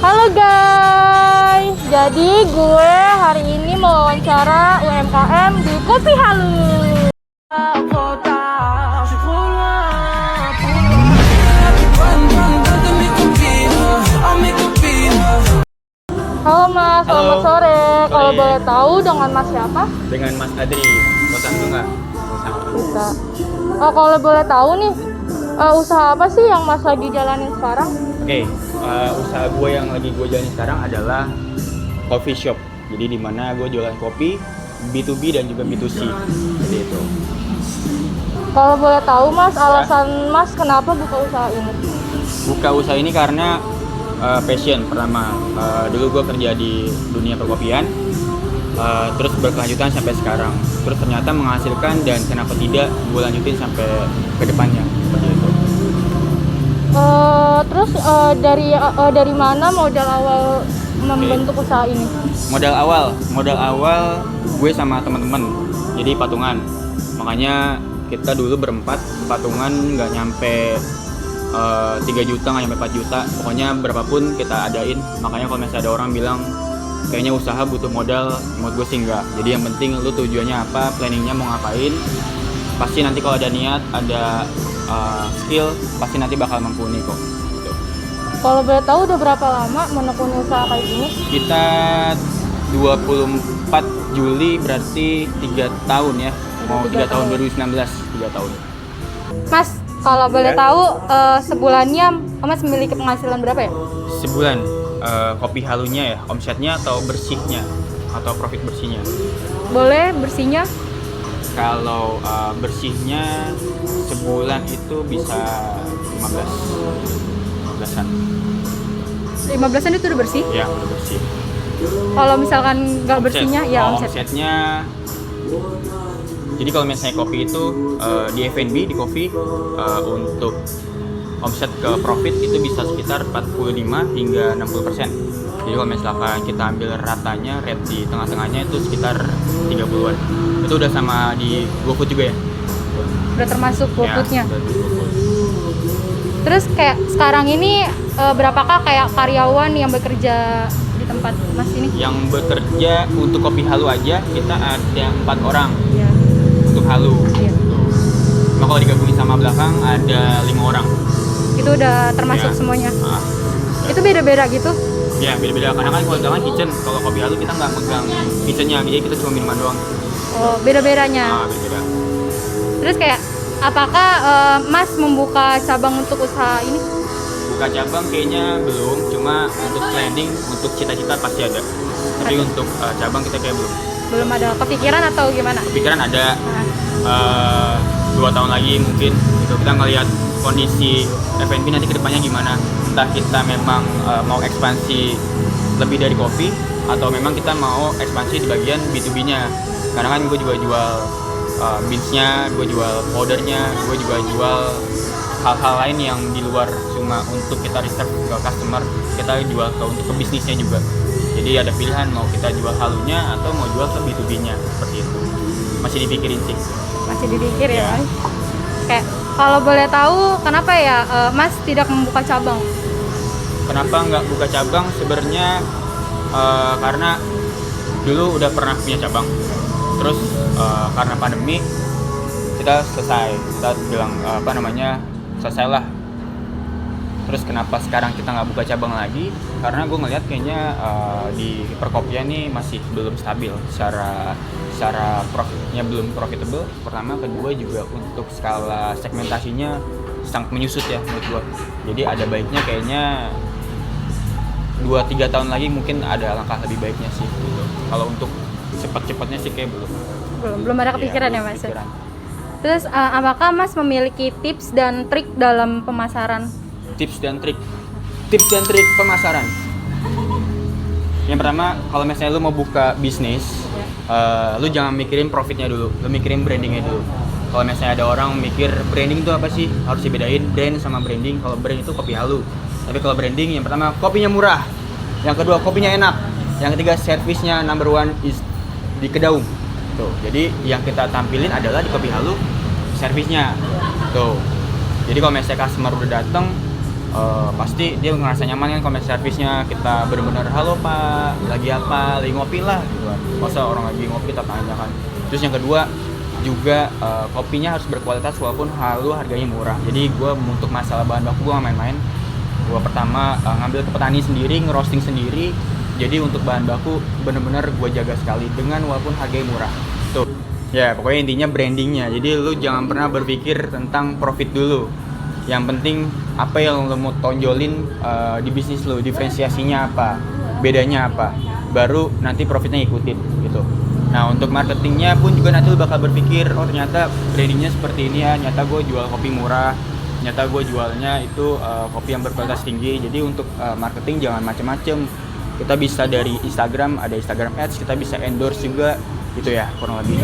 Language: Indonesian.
Halo guys, jadi gue hari ini mau wawancara UMKM di Kopi Halu. Halo Mas, Halo. selamat sore. Kalau Sore. boleh tahu dengan Mas siapa? Dengan Mas Adri, Kosan Bunga. Bisa. Kalau boleh tahu nih, usaha apa sih yang Mas lagi jalanin sekarang? Oke, usaha gue yang lagi gue jalani sekarang adalah coffee shop. Jadi di mana gue jualan kopi B2B dan juga B2C. Jadi itu. Kalau boleh tahu Mas, alasan Mas kenapa buka usaha ini? Buka usaha ini karena passion pertama. Dulu gue kerja di dunia perkopian, terus berkelanjutan sampai sekarang. Terus ternyata menghasilkan dan kenapa tidak gue lanjutin sampai ke depannya seperti itu. Terus dari mana modal awal membentuk usaha ini? Modal awal gue sama teman-teman. Jadi patungan. Makanya kita dulu berempat patungan nggak nyampe 3 juta, nggak nyampe 4 juta. Pokoknya berapapun kita adain. Makanya kalau misalnya ada orang bilang kayaknya usaha butuh modal, menurut gue sih enggak. Jadi yang penting lu tujuannya apa, planningnya mau ngapain. Pasti nanti kalau ada niat, ada skill, pasti nanti bakal mumpuni kok. Gitu. Kalau boleh tahu udah berapa lama menekuni usaha kayak gini? Kita 24 Juli berarti 3 tahun ya. Mau 3 tahun 2019, 3 tahun. Mas, kalau boleh tahu sebulannya Mas memiliki penghasilan berapa ya? Sebulan kopi halunya ya, omsetnya atau bersihnya atau profit bersihnya? Boleh bersihnya? Kalau bersihnya sebulan itu bisa 15-an. 15-an itu udah bersih? Ya, udah bersih. Kalau misalkan nggak bersihnya, ya omset. Omsetnya. Jadi kalau misalnya kopi itu di F&B, di kopi untuk omset ke profit itu bisa sekitar 45 hingga 60%. Jadi kalau misalkan kita ambil ratanya, rate di tengah-tengahnya itu sekitar 30-an. Itu udah sama di GoFood juga ya? Udah termasuk GoFood-nya. Ya, udah di GoFood. Terus kayak sekarang ini berapakah kayak karyawan yang bekerja di tempat Mas ini? Yang bekerja untuk kopi halu aja kita ada 4 orang Ya. untuk halu. Iya. Cuma kalau digabungin sama belakang ada 5 orang. Itu udah termasuk Ya. semuanya. Ah. Itu beda-beda gitu? Ya beda-beda, karena kan kalau misalkan kitchen, kalau kopi halu kita nggak megang kitchennya, jadi kita cuma minuman doang. Oh, beda-bedanya. Beda-beda. Terus kayak apakah Mas membuka cabang untuk usaha ini? Buka cabang kayaknya belum, cuma untuk planning, untuk cita-cita pasti ada. Tapi Ada. untuk cabang kita kayak belum. Belum ada kepikiran atau gimana? Pikiran ada, Nah, 2 tahun lagi mungkin gitu. Kita ngelihat kondisi F&B nanti kedepannya gimana. Entah kita memang mau ekspansi lebih dari kopi, atau memang kita mau ekspansi di bagian B2B-nya. Karena kan gue juga jual beans-nya, gue jual powdernya, gue juga jual hal-hal lain yang di luar cuma untuk kita reserve ke customer, kita jual untuk ke bisnisnya juga. Jadi ada pilihan mau kita jual halunya atau mau jual ke B2B-nya, seperti itu. Masih dipikirin sih. masih dipikir ya. Ya. Kayak kalau boleh tahu kenapa ya Mas tidak membuka cabang? Kenapa nggak buka cabang? Sebenarnya karena dulu udah pernah punya cabang. Terus karena pandemi kita selesai. Kita bilang selesailah. Terus kenapa sekarang kita nggak buka cabang lagi? Karena gue ngeliat kayaknya di perkopian nih masih belum stabil secara profitnya, belum profitable. Pertama, kedua juga untuk skala segmentasinya sangat menyusut ya menurut gue. Jadi ada baiknya kayaknya 2-3 tahun lagi mungkin ada langkah lebih baiknya sih gitu. Kalau untuk cepat-cepatnya sih kayak Belum ada kepikiran ya, belum Mas. kepikiran. Terus apakah Mas memiliki tips dan trik dalam pemasaran? Tips dan trik pemasaran. Yang pertama, kalau misalnya lu mau buka bisnis, lu jangan mikirin profitnya dulu, lu mikirin brandingnya dulu. Kalau misalnya ada orang mikir branding itu apa sih, harus dibedain brand sama branding. Kalau brand itu kopi halu, tapi kalau branding yang pertama kopinya murah, yang kedua kopinya enak, yang ketiga servisnya number one is di Kedaung. Tuh, jadi yang kita tampilin adalah di kopi halu servisnya. Tuh. Jadi kalau misalnya customer udah datang, pasti dia ngerasa nyaman kan comment service-nya, kita benar-benar halo pak, lagi apa, lagi ngopi lah gitu kan. Masa orang lagi ngopi tak tanya kan. Terus yang kedua juga kopinya harus berkualitas walaupun harganya murah. Jadi gue untuk masalah bahan baku gue gak main-main. Gue pertama ngambil ke petani sendiri, ngerosting sendiri. Jadi untuk bahan baku bener-bener gue jaga sekali dengan walaupun harganya murah. Tuh. Ya pokoknya intinya brandingnya. Jadi lu jangan pernah berpikir tentang profit dulu. Yang penting apa yang lu mau tonjolin di bisnis lu, diferensiasinya apa, bedanya apa. Baru nanti profitnya ikutin gitu. Nah untuk marketingnya pun juga nanti lu bakal berpikir, oh ternyata brandingnya seperti ini ya, ternyata gue jual kopi murah, ternyata gue jualnya itu kopi yang berkualitas tinggi. Jadi untuk marketing jangan macem-macem. Kita bisa dari Instagram, ada Instagram Ads, kita bisa endorse juga gitu ya kurang lebih.